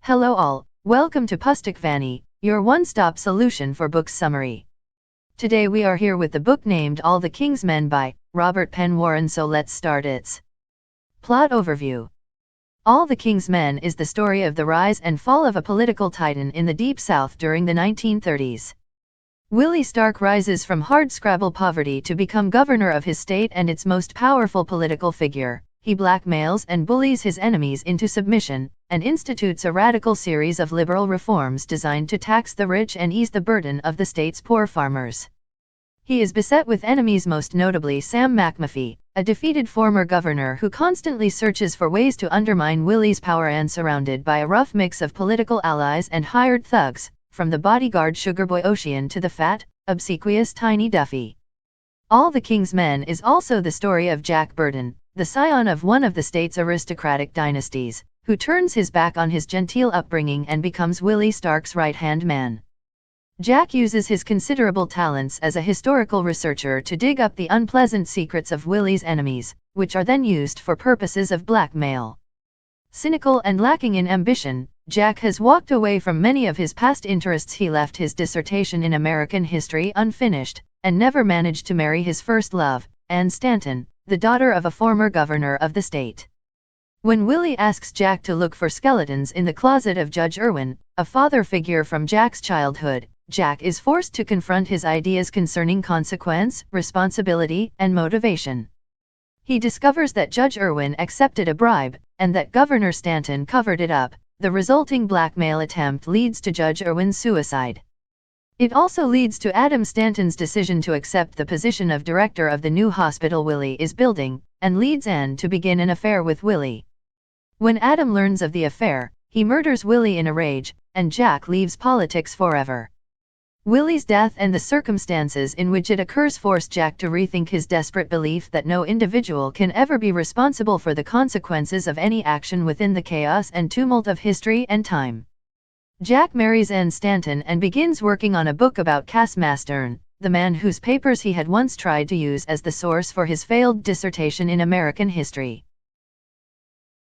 Hello all, welcome to Pustik Vanny, your one-stop solution for book summary. Today we are here with the book named All the King's Men by Robert Penn Warren. So let's start its plot overview. All the King's Men is the story of the rise and fall of a political titan in the Deep South during the 1930s. Willie Stark rises from hardscrabble poverty to become governor of his state and its most powerful political figure. He blackmails and bullies his enemies into submission, and institutes a radical series of liberal reforms designed to tax the rich and ease the burden of the state's poor farmers. He is beset with enemies, most notably Sam McMaphee, a defeated former governor who constantly searches for ways to undermine Willie's power, and surrounded by a rough mix of political allies and hired thugs, from the bodyguard Sugarboy Ocean to the fat, obsequious Tiny Duffy. All the King's Men is also the story of Jack Burton, the scion of one of the state's aristocratic dynasties, who turns his back on his genteel upbringing and becomes Willie Stark's right-hand man. Jack uses his considerable talents as a historical researcher to dig up the unpleasant secrets of Willie's enemies, which are then used for purposes of blackmail. Cynical and lacking in ambition, Jack has walked away from many of his past interests. He left his dissertation in American history unfinished, and never managed to marry his first love, Stanton, the daughter of a former governor of the state. When Willie asks Jack to look for skeletons in the closet of Judge Irwin, a father figure from Jack's childhood, Jack is forced to confront his ideas concerning consequence, responsibility, and motivation. He discovers that Judge Irwin accepted a bribe, and that Governor Stanton covered it up. The resulting blackmail attempt leads to Judge Irwin's suicide. It also leads to Adam Stanton's decision to accept the position of director of the new hospital Willie is building, and leads Ann to begin an affair with Willie. When Adam learns of the affair, he murders Willie in a rage, and Jack leaves politics forever. Willie's death and the circumstances in which it occurs force Jack to rethink his desperate belief that no individual can ever be responsible for the consequences of any action within the chaos and tumult of history and time. Jack marries Ann Stanton and begins working on a book about Cass Mastern, the man whose papers he had once tried to use as the source for his failed dissertation in American history.